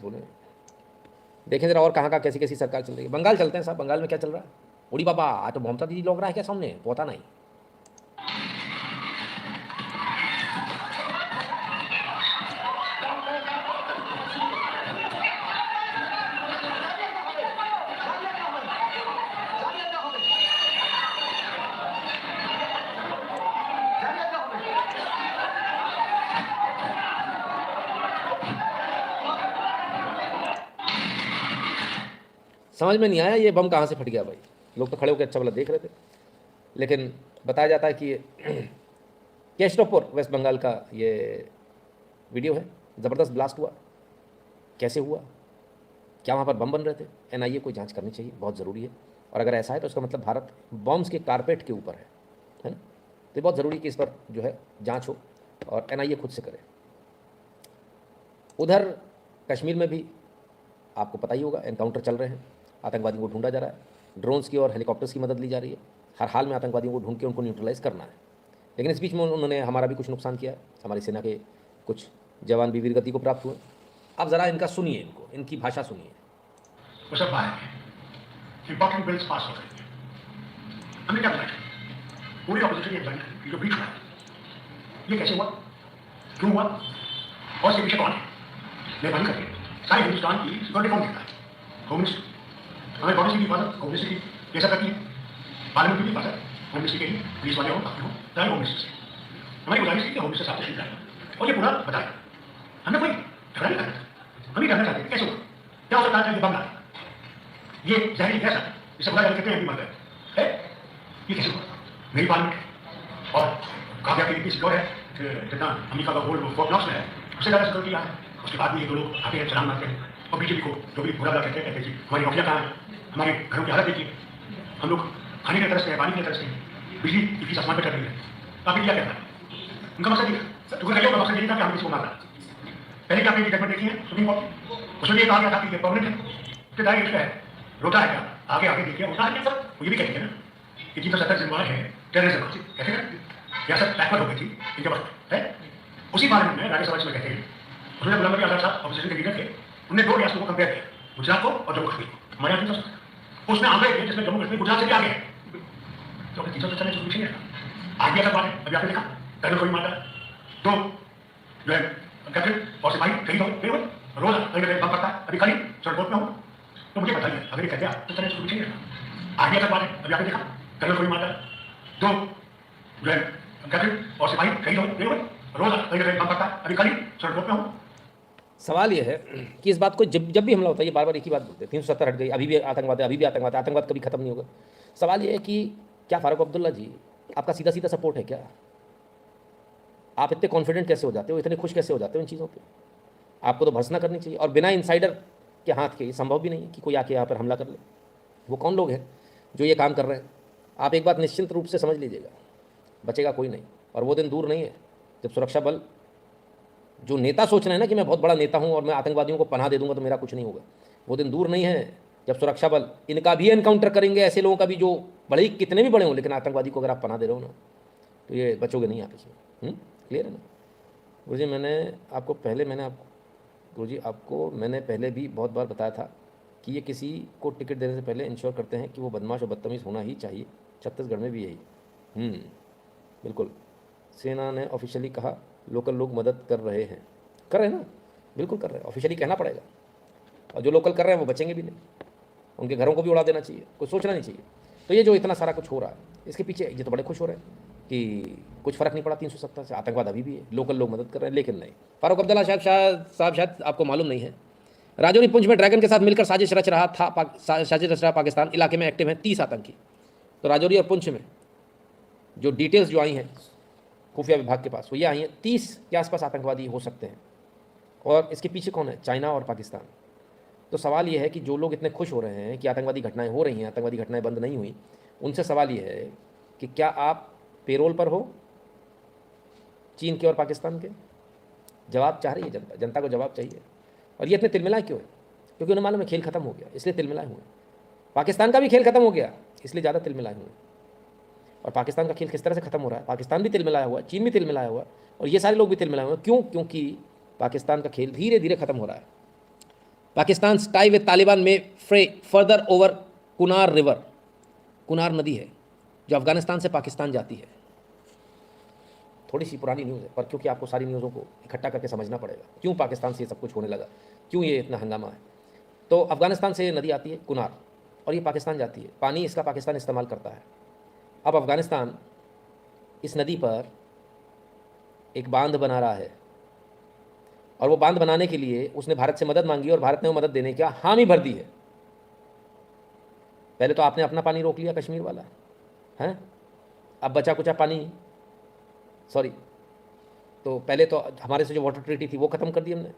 बोले देखें जरा और कहाँ का कैसी कैसी सरकार चल रही है। बंगाल चलते हैं साहब, बंगाल में क्या चल रहा है। उड़ी बाबा आज तो ममता दीदी लोग रहा है क्या सामने, पता नहीं। समझ में नहीं आया ये बम कहाँ से फट गया भाई। लोग तो खड़े होकर अच्छा भला देख रहे थे, लेकिन बताया जाता है कि केशवपुर वेस्ट बंगाल का ये वीडियो है। ज़बरदस्त ब्लास्ट हुआ, कैसे हुआ, क्या वहाँ पर बम बन रहे थे। एनआईए को जांच करनी चाहिए, बहुत ज़रूरी है। और अगर ऐसा है तो इसका मतलब भारत बॉम्ब्स के कारपेट के ऊपर है ना। तो बहुत ज़रूरी कि इस पर जो है जांच हो और एनआईए खुद से करे। उधर कश्मीर में भी आपको पता ही होगा एनकाउंटर चल रहे हैं, आतंकवादियों को ढूंढा जा रहा है, ड्रोन्स की और हेलीकॉप्टर्स की मदद ली जा रही है। हर हाल में आतंकवादियों को ढूंढ के उनको न्यूट्रलाइज करना है। लेकिन इस बीच में उन्होंने हमारा भी कुछ नुकसान किया है, हमारी सेना के कुछ जवान भी वीरगति को प्राप्त हुए। अब ज़रा इनका सुनिए, इनकी भाषा सुनिए। इंपॉर्टेंट बिल्स पास हो रही है, हमने क्या बनाया, पूरी ऑपोजिशन एक बैंक जो बीच रहा है, ये कैसे हुआ, क्यों हुआ और इसके पीछे कौन है। मेहरबानी करके सारे हिंदुस्तान की सिक्योरिटी कौन देखता है, होम मिनिस्टर। हमें पॉलिसी की हिफाजत होम मिनिस्टर की ये सब करती है, पार्लियामेंट की भी हिफाजत होम मिनिस्टर के लिए, पुलिस वाले हो बाकी हो चाहे होम मिनिस्टर से। हमारी गुजारिश है कि होम मिनिस्टर साहब तशरीफ लाए और ये पूरा बताए। हमें कोई झगड़ा नहीं करना, हम ही करना चाहते हैं कैसे हुआ, क्या हो सकता है, ये बम डाला, ये जहरी गैस है, इसे बुला जाते हैं मर गए, ये कैसे हुआ। मेरी पार्लियामेंट और काव्या की सिक्योर है, जितना अमेरिका का गोल्ड फोर्ट नॉक्स में है उससे ज़्यादा सिक्योरिटी यहाँ है। उसके बाद भी ये दो लोग आते हैं, सलाम मारते हैं और बीजेपी को जो भी बुरा कहते हैं, कहते हैं जी हमारी नौकरियाँ कहाँ हैं, हमारे घरों की हालत देखिए, हम लोग खाने की तरस से, पानी की तरस से, बिजली की फीस आसमान पर चल रही है। तो आपने क्या कहना है, उनका मकसद ये था, तो उनका मकसद यही था कि हम किसी को मारना। पहले क्या आपने जजमेंट देखी है सुप्रीम कोर्ट, उसमें ये कहा गया था कि परमानेंट है, रोता है क्या, आगे आगे देखिए होता है क्या सब, ये भी कहते हैं ना कि 370 जिम्मेवार है टेररिज्म कहते हैं ना, रियासत बैकवर्ड हो गई थी इनके वक्त है। उसी पार्लियामेंट में राज्यसभा में कहते हैं, उसने गुलाम नबी आजाद साहब ऑपोजिशन के लीडर थे, उन्होंने दो रियासतों को कंपेयर किया, गुजरात को और जम्मू कश्मीर को। हमारे यहाँ 370 उसने आंकड़े दिए जिसमें जम्मू कश्मीर गुजरात से भी आगे है, तो 370 ने कुछ नहीं है। आगे ऐसा बात है, अभी आपने देखा कर्नल कोई मारा, तो जो है कैप्टन और सिपाही कहीं हो रोज कहीं बम पड़ता है। अभी कल ही सड़कों में हूँ, तो मुझे बताइए अगर ये कहते हैं तो चले कुछ नहीं है। आगे तक बात है, अभी आपने देखा कर्नल कोई मारता है, तो जो है कैप्टन और सिपाही कहीं हो रोज कहीं बम पड़ता है। अभी कल ही सड़कों में हूँ। सवाल ये है कि इस बात को जब भी हमला होता है ये बार बार एक ही बात बोलते हैं, 370 हट गई, अभी भी आतंकवाद है, अभी भी आतंकवाद है, आतंकवाद कभी खत्म नहीं होगा। सवाल ये है कि क्या फारूक अब्दुल्ला जी आपका सीधा सीधा सपोर्ट है क्या। आप इतने कॉन्फिडेंट कैसे हो जाते हो, इतने खुश कैसे हो जाते हो इन चीज़ों पे। आपको तो भर्सना करनी चाहिए, और बिना इनसाइडर के हाथ के ये संभव भी नहीं है कि कोई आके यहाँ पर हमला कर ले। वो कौन लोग हैं जो ये काम कर रहे हैं। आप एक बात निश्चित रूप से समझ लीजिएगा, बचेगा कोई नहीं। और वो दिन दूर नहीं है जब सुरक्षा बल, जो नेता सोच रहे हैं ना कि मैं बहुत बड़ा नेता हूँ और मैं आतंकवादियों को पनाह दे दूंगा तो मेरा कुछ नहीं होगा, वो दिन दूर नहीं है जब सुरक्षा बल इनका भी एनकाउंटर करेंगे, ऐसे लोगों का भी जो बड़े ही कितने भी बड़े हों, लेकिन आतंकवादी को अगर आप पनाह दे रहे हो ना तो ये बचोगे नहीं आप इसमें। क्लियर है ना गुरुजी। गुरुजी आपको मैंने पहले भी बहुत बार बताया था कि ये किसी को टिकट देने से पहले इंश्योर करते हैं कि वो बदमाश और बदतमीज़ होना ही चाहिए। छत्तीसगढ़ में भी यही। बिल्कुल, सेना ने ऑफिशियली कहा लोकल लोग मदद कर रहे हैं ना, बिल्कुल कर रहे हैं, ऑफिशियली कहना पड़ेगा। और जो लोकल कर रहे हैं वो बचेंगे भी नहीं, उनके घरों को भी उड़ा देना चाहिए, कुछ सोचना नहीं चाहिए। तो ये जो इतना सारा कुछ हो रहा है इसके पीछे ये तो बड़े खुश हो रहे हैं कि कुछ फ़र्क नहीं पड़ा 370 से, आतंकवाद अभी भी है, लोकल लोग मदद कर रहे हैं। लेकिन नहीं, फारूक अब्दुल्ला साहब शायद आपको मालूम नहीं है, राजौरी पुंछ में ड्रैगन के साथ मिलकर साजिश रच रहा पाकिस्तान इलाके में एक्टिव हैं 30 आतंकी। तो राजौरी और पुंछ में जो डिटेल्स जो आई हैं खुफिया विभाग के पास वो ये आई हैं, 30 के आसपास आतंकवादी हो सकते हैं। और इसके पीछे कौन है, चाइना और पाकिस्तान। तो सवाल ये है कि जो लोग इतने खुश हो रहे हैं कि आतंकवादी घटनाएं हो रही हैं, आतंकवादी घटनाएं बंद नहीं हुई, उनसे सवाल ये है कि क्या आप पेरोल पर हो चीन के और पाकिस्तान के। जवाब चाह रही है जनता, जनता को जवाब चाहिए। और ये इतने तिलमिलाए क्यों है, क्योंकि उन्हें मालूम है खेल खत्म हो गया, इसलिए तिलमिलाए हुए। पाकिस्तान का भी खेल खत्म हो गया इसलिए ज़्यादा तिलमिलाए हुए। और पाकिस्तान का खेल किस तरह से खत्म हो रहा है, पाकिस्तान भी तिलमिलाया हुआ है, चीन भी तिलमिलाया हुआ है, और ये सारे लोग भी तिलमिलाए हुए हैं। क्यों, क्योंकि पाकिस्तान का खेल धीरे धीरे खत्म हो रहा है। पाकिस्तान टाई विद तालिबान में फ्रे further over Kunar river. Kunar नदी है जो अफगानिस्तान से पाकिस्तान जाती है। थोड़ी सी पुरानी न्यूज़ है, पर क्योंकि आपको सारी न्यूज़ों को इकट्ठा करके समझना पड़ेगा क्यों पाकिस्तान से ये सब कुछ होने लगा, क्यों ये इतना हंगामा है। तो अफगानिस्तान से ये नदी आती है कुनार, और ये पाकिस्तान जाती है। पानी इसका पाकिस्तान इस्तेमाल करता है। अब अफगानिस्तान इस नदी पर एक बांध बना रहा है, और वो बांध बनाने के लिए उसने भारत से मदद मांगी, और भारत ने वो मदद देने का हामी भर दी है। पहले तो आपने अपना पानी रोक लिया कश्मीर वाला हैं, अब बचा कुचा पानी, सॉरी, तो पहले तो हमारे से जो वाटर ट्रीटी थी वो ख़त्म कर दी हमने,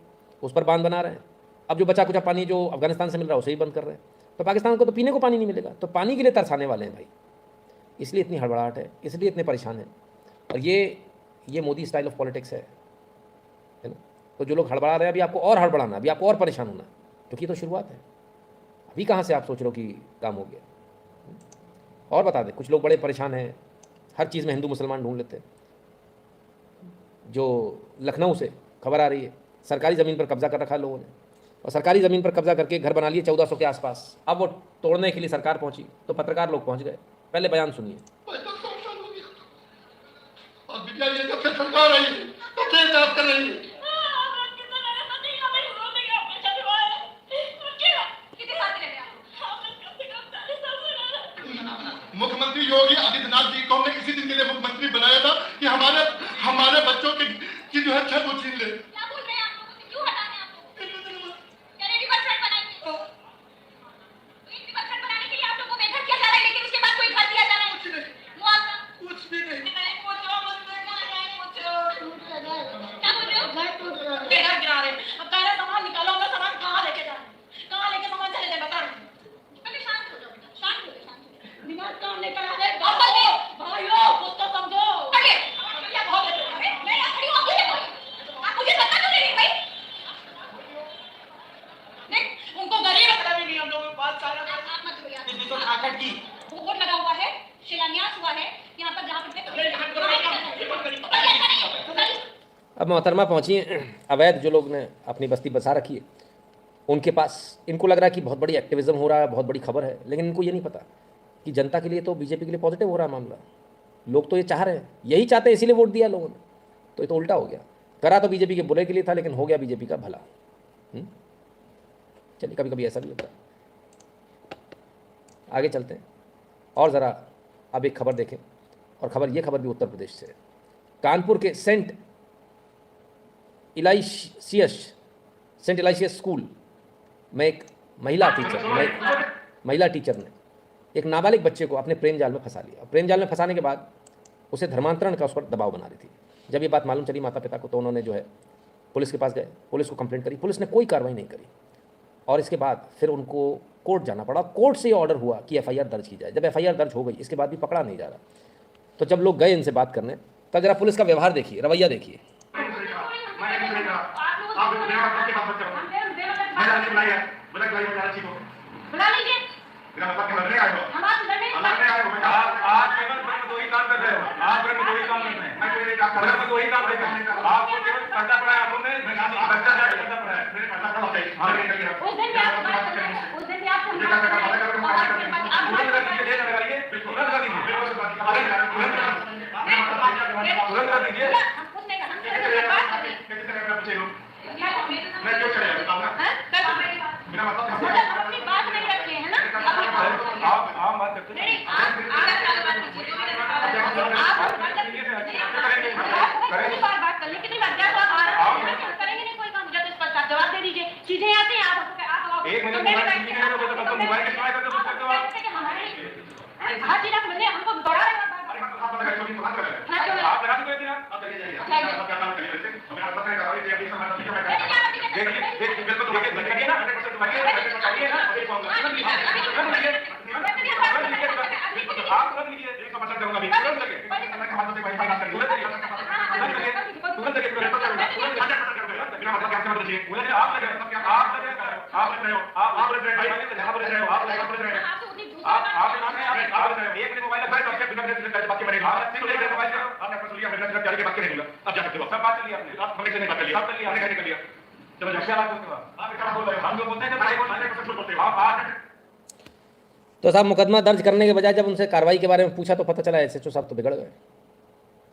उस पर बांध बना रहे हैं। अब जो बचा कुचा पानी जो अफगानिस्तान से मिल रहा है उसे ही बंद कर रहे हैं। तो पाकिस्तान को तो पीने को पानी नहीं मिलेगा, तो पानी के लिए तरसाने वाले हैं भाई। इसलिए इतनी हड़बड़ाहट है, इसलिए इतने परेशान हैं। और ये मोदी स्टाइल ऑफ पॉलिटिक्स है ना। तो जो लोग हड़बड़ा रहे हैं, अभी आपको और हड़बड़ाना, अभी आपको और परेशान होना, क्योंकि तो शुरुआत है। अभी कहाँ से आप सोच रहे हो कि काम हो गया। और बता दें, कुछ लोग बड़े परेशान हैं, हर चीज़ में हिंदू मुसलमान ढूंढ लेते हैं। जो लखनऊ से खबर आ रही है, सरकारी ज़मीन पर कब्जा कर रखा है लोगों ने, और सरकारी ज़मीन पर कब्जा करके घर बना लिए 1400 के आसपास। अब वो तोड़ने के लिए सरकार पहुंची तो पत्रकार लोग पहुंच गए। पहले बयान सुनिए। और बिटिया ये जब से सरकार आई तब से इंतजार कर रही है। मुख्यमंत्री योगी आदित्यनाथ जी को हमने इसी दिन के लिए मुख्यमंत्री बनाया था कि हमारे बच्चों की जो है छत वो छीन ले। क्या बोल रहे हैं आप लोगों से? क्यों हटाने आप लोगों को? क्या रिवर्समेंट बनाएंगे? रिवर्समेंट बनाने के लिए आप लोगों को बेघर किया जा रहा है, लेकिन उसके बाद कोई घर दिया जा रहा है। मुआवजा कुछ भी नहीं। क्या बोल रहे हो? बेघर गिरा रहे हैं। अब कह रहे हैं सामान निकालो, हम सामान कहाँ लेके जा रहे हैं? कहाँ लेके सामान चले जाए बता रहे हैं। पहले शांत हो जाओ, शांत हो जाओ, दिमाग काम लेकर आ रहे भाइयों, कुछ तो समझो। क्या बहुत मैं यहाँ खड़ी हूँ, आप मुझे धक्का क्यों दे रही भाई? नहीं, उनको गरीब है भी नहीं, हम लोगों के पास सारा आप मत बोलिए। ये तो आखिर की बोर्ड लगा हुआ है, शिलान्यास हुआ है यहाँ पर, जहाँ पर अब मोहतरमा पहुंची अवैध जो लोग ने अपनी बस्ती बसा रखी है उनके पास। इनको लग रहा है कि बहुत बड़ी एक्टिविज्म हो रहा है, बहुत बड़ी खबर है, लेकिन इनको ये नहीं पता कि जनता के लिए तो बीजेपी के लिए पॉजिटिव हो रहा है मामला। लोग तो ये चाह रहे हैं, यही चाहते हैं, इसीलिए वोट दिया लोगों ने। तो ये तो उल्टा हो गया, करा तो बीजेपी के बुरे के लिए था, लेकिन हो गया बीजेपी का भला। चलिए, कभी कभी ऐसा भी होता है। आगे चलते हैं और ज़रा अब एक खबर देखें, और ये खबर भी उत्तर प्रदेश से है। कानपुर के सेंट इलाइशियस स्कूल में एक महिला टीचर ने एक नाबालिग बच्चे को अपने प्रेम जाल में फंसा लिया। प्रेम जाल में फंसाने के बाद उसे धर्मांतरण का उस पर दबाव बना रही थी। जब ये बात मालूम चली माता पिता को, तो उन्होंने जो है पुलिस के पास गए, पुलिस को कंप्लेंट करी। पुलिस ने कोई कार्रवाई नहीं करी, और इसके बाद फिर उनको कोर्ट जाना पड़ा। कोर्ट से ये ऑर्डर हुआ कि FIR दर्ज की जाए। जब FIR दर्ज हो गई, इसके बाद भी पकड़ा नहीं जा रहा। तो जब लोग गए इनसे बात करने, तब जरा पुलिस का व्यवहार देखिए, रवैया देखिए। बुला लीजिए। मेरा मतलब कि लड़ने आए हो? हम आप लड़ने लड़ने आए हो? आप केवल दो ही काम कर रहे हो। आप दो ही काम कर रहे हैं। मैं कोई काम कर रहा हूं, दो ही काम कर रहे हैं। आपको केवल पर्चा पड़ा है, आपने पर्चा पड़ा है। मेरे पर्चा पड़ा है। हां, उस दिन भी आप बात कर रहे हैं, उस दिन भी आप मुझे क्या करना है? तुरंत लगा दीजिए, लगाइए, तुरंत लगा दीजिए, तुरंत लगा दीजिए। हम कुछ नहीं कर बात कर रहे हैं। कैसे करेगा पूछे लो? मैं क्यों चले बताऊं ना? मेरा मतलब हम अपनी बात नहीं रखे हैं ना। आप बात करते हैं। नहीं, आप बात कीजिए। आप बात कर ले, कितनी बात क्या आप आ रहे हैं, हम करेंगे नहीं कोई काम। जब इस पर जवाब दे दीजिए, चीजें आती हैं आप एक मिनट मोबाइल के इस्तेमाल करते हो हमारे हर चीज आप मिले, हमको दौड़ा रहे हैं। आप लगा दीजिए ना, आप चले जाइए। आप क्या काम करिए? हमें पता है कि अभी समय ठीक है। देखिए बिल्कुल देखिए ना, चाहिए ना, आप तुरंत लीजिए, 100% दूंगा अभी, तुरंत लगे। तुरंत लगे, बिना मतलब क्या समझ लीजिए। मुझे आप लगे रहे हो, आप लग रहे हो, आप लग रहे हो, आप नाम है, आप एक मिनट मोबाइल लगा सबसे बिना बात के बनेगा। आप ले ले मोबाइल करो, आपने अपना सुनिया, मैंने जाके बात करेंगे। अब जा सकते हो, सब बात कर लिया आपने, आप हमें से नहीं बात कर लिया, आप कर लिया, आपने कर लिया। चलो जब से बात करते हो आप बोल रहे हो, हम जो बोलते हैं कि भाई बोलते हैं, कुछ बोलते हो आप। तो साहब मुकदमा दर्ज करने के बजाय जब उनसे कार्रवाई के बारे में पूछा तो पता चला एसएचओ साहब तो बिगड़ गए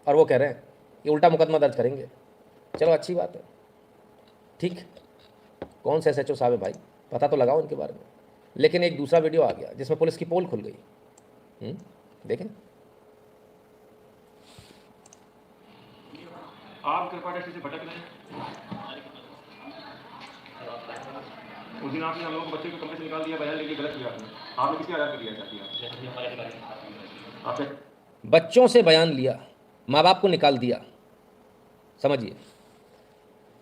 और वो कह रहे हैं कि उल्टा मुकदमा दर्ज करेंगे। चलो अच्छी बात है, ठीक, कौन से एसएचओ साहब है भाई, पता तो लगाओ उनके बारे में। लेकिन एक दूसरा वीडियो आ गया जिसमें पुलिस की पोल खुल गई। देखें, आप कृपा से भटक रहे हैं। उस दिन आपने हम लोगों को बच्चे को कमरे से निकाल दिया, बयान लेके गलत किया आपने किसके आधार पर दिया चाहती आपने बच्चों से बयान लिया, माँ बाप को निकाल दिया। समझिए,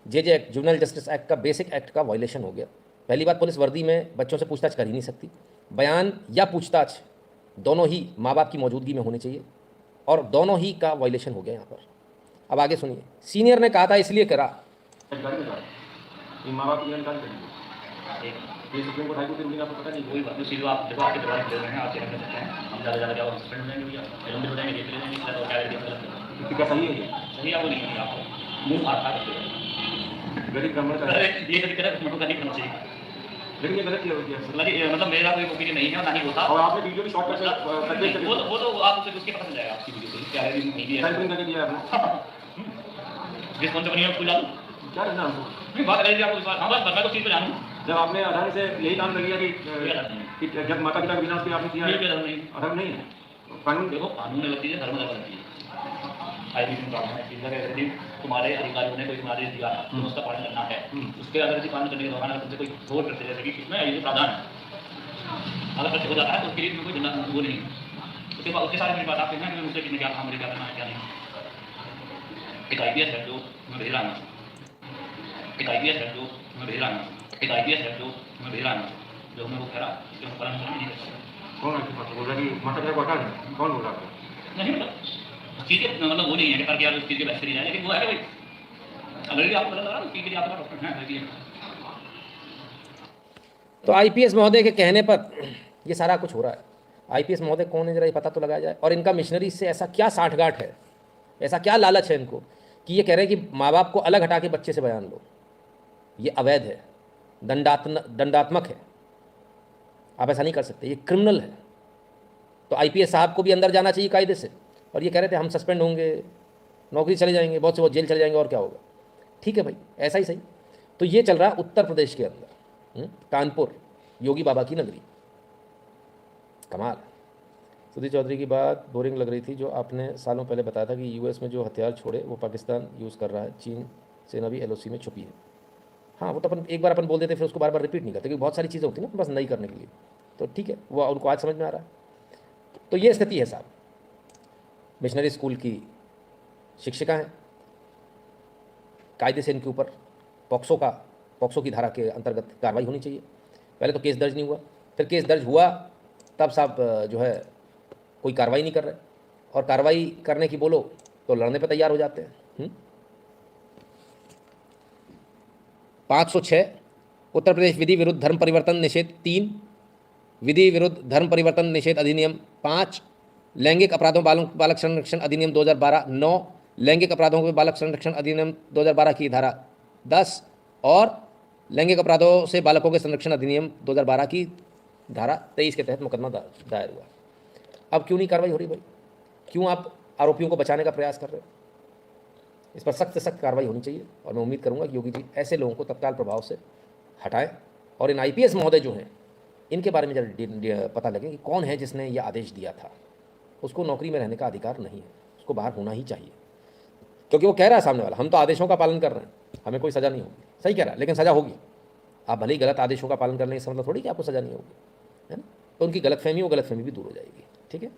जे एक्ट, जुवेनाइल जस्टिस एक्ट का बेसिक एक्ट का वायलेशन हो गया। पहली बात, पुलिस वर्दी में बच्चों से पूछताछ कर ही नहीं सकती। बयान या पूछताछ दोनों ही माँ बाप की मौजूदगी में होनी चाहिए और दोनों ही का वायलेशन हो गया यहाँ पर। अब आगे सुनिए, सीनियर ने कहा था इसलिए करा। माँ बाप की जानकारी करेंगे, ये सुप्रीम कोर्ट हाई कोर्ट की रूलिंग आपको पता नहीं। कोई बात नहीं, सीधे आप देखो आपके दरबार में हैं, आप चेक कर सकते हैं। हम ज़्यादा ज़्यादा क्या हो सस्पेंड हो जाएंगे भैया, एलएमडी हो जाएंगे, जेल जाएंगे, तो क्या करेंगे गलत। क्या सही है ये? सही है वो नहीं है, आपको मुंह हाथ खा करते हो। गरीब ब्राह्मण का अरे ये कभी करा मुझको नहीं करना चाहिए, लेकिन ये गलत किया हो गया। मतलब मेरा कोई ओपिनियन नहीं है, ना ही होता। और आपने वीडियो भी शॉर्ट करके वो तो आप उसके पता चल जाएगा आपकी वीडियो से क्या है, नहीं भी है। टाइम करके दिया आपने। जिस कौन से बनी है उसको जानूं, क्या करना हमको? नहीं बात रही थी आपको इस बार। हाँ बस मैं तो चीज़ पे जानूं। जब आपने अधर्म से यही काम कर लिया कि जब माता पिता के बिना उसके आपने किया ये है, धर्म नहीं, अधर्म नहीं है। कानून देखो कानून अलग चीज़ है, धर्म अलग चीज़ है। आईपीसी में है चीज़ है कि तुम्हारे अधिकारियों ने कोई तुम्हारे दिया है, तुम उसका पालन करना है। उसके अगर पालन करने के दौरान अगर तुमसे कोई जोर करते जैसे कि इसमें ये प्रावधान है, अगर सच हो जाता है तो उसके लिए तुम्हें कोई दंड वो नहीं है। उसके बाद उसके सारे मेरी बात आप कहना कि मुझसे कितने क्या काम, मुझे क्या करना है क्या नहीं। एक आईपीएस है जो मैं भेज रहा हूँ, एक आईपीएस है जो मैं भेज रहा हूँ, एक आईपीएस है जो मैं भेज रहा हूँ, जो मैं वो कह रहा उसके हम पालन नहीं कर सकते। कौन ऐसी बात बोल रहा है कि माता पिता को हटा दें? कौन बोल रहा है? नहीं मतलब चीज़ें मतलब वो नहीं है कि करके आप उस चीज़ के बहस करी जाए, लेकिन वो है कि भाई अगर भी आपको पता लगा ना चीज़ के लिए आपका डॉक्टर है। तो आईपीएस महोदय के कहने पर ये सारा कुछ हो रहा है। आईपीएस महोदय कौन है जरा ये पता तो लगाया जाए। और इनका मिशनरी से ऐसा क्या साठगांठ है, ऐसा क्या लालच है इनको कि ये कह रहे हैं कि माँ बाप को अलग हटा के बच्चे से बयान लो। ये अवैध है, दंडात्मक है, आप ऐसा नहीं कर सकते, ये क्रिमिनल है। तो आईपीएस साहब को भी अंदर जाना चाहिए कायदे से। और ये कह रहे थे हम सस्पेंड होंगे, नौकरी चले जाएंगे, बहुत से बहुत जेल चले जाएंगे और क्या होगा। ठीक है भाई, ऐसा ही सही। तो ये चल रहा है उत्तर प्रदेश के अंदर, कानपुर, योगी बाबा की नगरी। कमाल। सुधीर चौधरी की बात बोरिंग लग रही थी, जो आपने सालों पहले बताया था कि यूएस में जो हथियार छोड़े वो पाकिस्तान यूज़ कर रहा है, चीन सेना भी एलओसी में छुपी है। हाँ, वो तो अपन एक बार अपन बोल देते फिर उसको बार बार रिपीट नहीं करते, क्योंकि बहुत सारी चीज़ें होती हैं ना बस नहीं करने के लिए। तो ठीक है, वो उनको आज समझ में आ रहा है। तो ये स्थिति है साहब। मिशनरी स्कूल की शिक्षिका हैं, कायदे से इनके ऊपर पॉक्सो की धारा के अंतर्गत कार्रवाई होनी चाहिए। पहले तो केस दर्ज नहीं हुआ, फिर केस दर्ज हुआ तब साहब जो है कोई कार्रवाई नहीं कर रहे, और कार्रवाई करने की बोलो तो लड़ने पर तैयार हो जाते हैं। 506 उत्तर प्रदेश विधि विरुद्ध धर्म परिवर्तन निषेध 3, विधि विरुद्ध धर्म परिवर्तन निषेध अधिनियम 5, लैंगिक अपराधों बालक संरक्षण अधिनियम 2012 9, लैंगिक अपराधों के बालक संरक्षण अधिनियम 2012 की धारा 10 और लैंगिक अपराधों से बालकों के संरक्षण अधिनियम 2012 की धारा 23 के तहत मुकदमा दायर हुआ। अब क्यों नहीं कार्रवाई हो रही भाई? क्यों आप आरोपियों को बचाने का प्रयास कर रहे हो? इस पर सख्त से सख्त कार्रवाई होनी चाहिए। और मैं उम्मीद करूंगा कि योगी जी ऐसे लोगों को तत्काल प्रभाव से हटाएं। और इन आईपीएस महोदय जो हैं इनके बारे में जरा पता लगे कि कौन है जिसने यह आदेश दिया था। उसको नौकरी में रहने का अधिकार नहीं है, उसको बाहर होना ही चाहिए। क्योंकि वो कह रहा है सामने वाला, हम तो आदेशों का पालन कर रहे हैं, हमें कोई सज़ा नहीं होगी। सही कह रहा है, लेकिन सज़ा होगी। आप भले ही गलत आदेशों का पालन कर लें, इसका मतलब थोड़ी कि आपको सज़ा नहीं होगी, है ना। तो उनकी गलतफहमी, वो गलतफहमी भी दूर हो जाएगी। ठीक है।